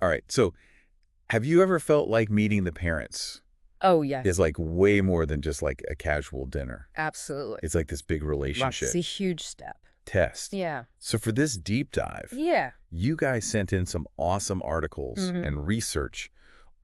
All right. So have you ever felt like meeting the parents Oh, yes, is like way more than just like a casual dinner? absolutely. It's like this big It's relationship a huge step. test. Yeah. So for this deep dive, Yeah. you guys sent in some awesome articles hmm and research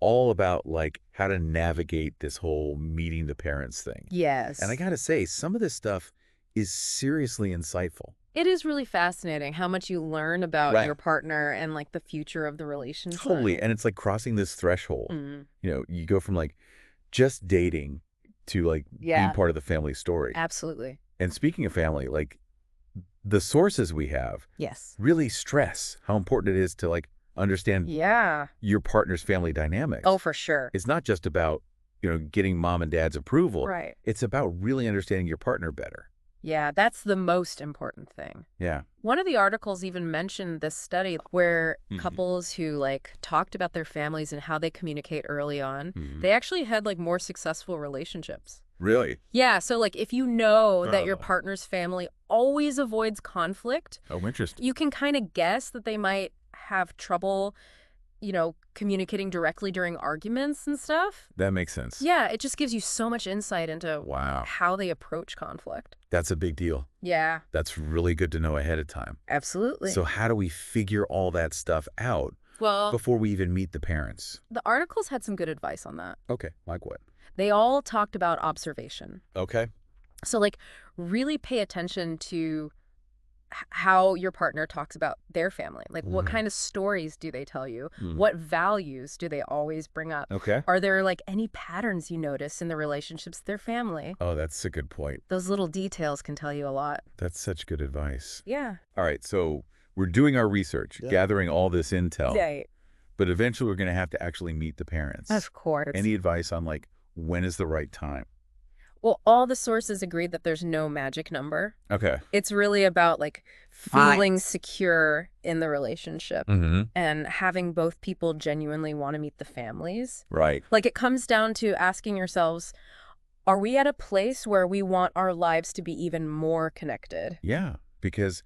all about like how to navigate this whole meeting the parents thing. And I Yes. gotta say, some of this stuff is seriously insightful. It is really fascinating how much you learn about Right. your partner and like the future of the relationship. Totally. And it's like crossing this threshold. Mm. You go from like just dating to like being Yeah, part of the family story. absolutely. And speaking of family, like the sources we have Yes. really stress how important it is to like understand Yeah. your partner's family Oh, dynamics. for sure. It's not just about, getting mom and dad's approval. Right. It's about really understanding your partner better. Yeah, that's the most important thing. Yeah. One of the articles even mentioned this study where hmm couples who like talked about their families and how they communicate early on, hmm they actually had like more successful relationships. Really? Yeah, so like if you know that your Uh, partner's family always avoids conflict, oh, interesting. you can kind of guess that they might have trouble, communicating directly during arguments and stuff. That makes sense. Yeah, it just gives you so much insight into Wow. how they approach conflict. That's a big deal. Yeah, That's really good to know ahead of time. absolutely. So how do we figure all that stuff out Well, before we even meet the parents? the articles had some good advice on that. Okay, like what? They all talked about observation. Okay. So, like, really pay attention to how your partner talks about their family. Like, what Right. kind of stories do they tell you? Mm. What values do they always bring up? Okay. Are there, like, any patterns you notice in the relationships with their family? Oh, that's a good point. Those little details can tell you a lot. That's such good advice. Yeah. All right, so we're doing our research, Yeah. gathering all this intel, Right. but eventually we're going to have to actually meet the parents. Of course. Any advice on like when is the right time? Well, all the sources agree that there's no magic number. Okay. It's really about, like, feeling secure in the relationship Mm-hmm. and having both people genuinely want to meet the families. Right. Like, it comes down to asking yourselves, are we at a place where we want our lives to be even more connected? Yeah, because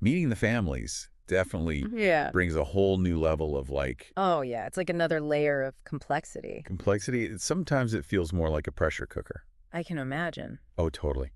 meeting the families definitely Yeah. brings a whole new level of like Oh, yeah. It's like another layer of complexity. complexity. Sometimes it feels more like a pressure cooker. I can imagine. Oh, totally.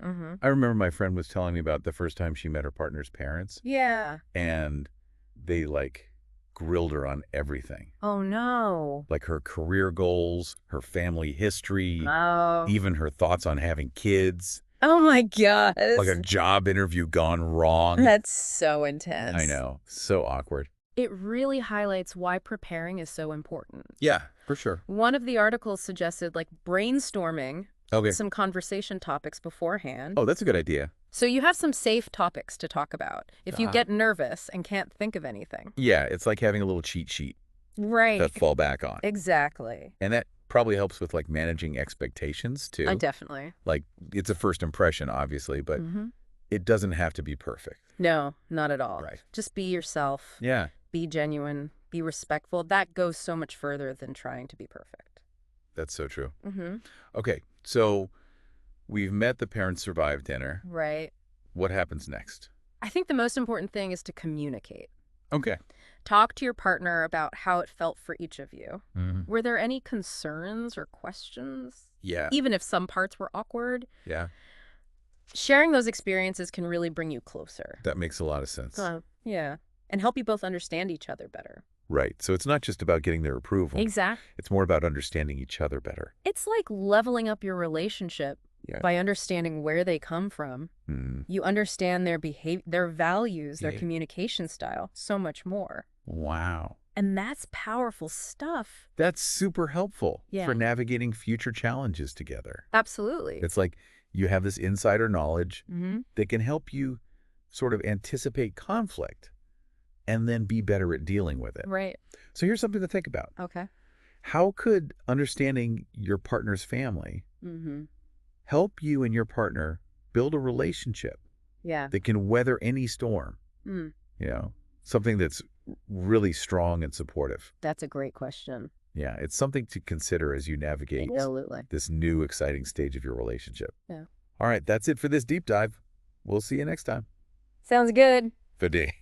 Mm-hmm. I remember my friend was telling me about the first time she met her partner's parents, Yeah. and they like grilled her on everything. Oh, no. Like her career goals, her family history, Oh. even her thoughts on having kids, Oh, my God. like a job interview gone wrong. That's so intense. I know. So awkward. It really highlights why preparing is so important. Yeah, for sure. One of the articles suggested like brainstorming Okay. some conversation topics beforehand. Oh, that's a good idea. So you have some safe topics to talk about if you Ah. get nervous and can't think of anything. Yeah, it's like having a little cheat sheet Right. to fall back on. Exactly. And that probably helps with like managing expectations too. Definitely. Like it's a first impression, obviously, but hmm it doesn't have to be perfect. No, not at all. Right. Just be yourself. Yeah. Be genuine. Be respectful. That goes so much further than trying to be perfect. That's so true. Mm-hmm. Okay, so we've met the parents survived dinner. Right. What happens next? I think the most important thing is to communicate. Okay. Talk to your partner about how it felt for each of you. Mm-hmm. Were there any concerns or questions? Yeah. Even if some parts were awkward, Yeah. sharing those experiences can really bring you closer. That makes a lot of sense. Yeah. And help you both understand each other better. Right. So it's not just about getting their approval. Exactly. It's more about understanding each other better. It's like leveling up your relationship Yeah. by understanding where they come from. Mm. You understand their behavior, their values, their Yeah. communication style, so much more. Wow. And that's powerful stuff. That's super helpful Yeah. for navigating future challenges together. Absolutely. It's like you have this insider knowledge Mm-hmm. that can help you sort of anticipate conflict and then be better at dealing with it. Right. So here's something to think about. Okay. How could understanding your partner's family Mm-hmm. help you and your partner build a relationship Yeah. that can weather any storm? Mm. Something that's really strong and supportive. That's a great question. Yeah, it's something to consider as you navigate Absolutely. this new exciting stage of your relationship. Yeah. All right, that's it for this deep dive. We'll see you next time. Sounds good. Good day.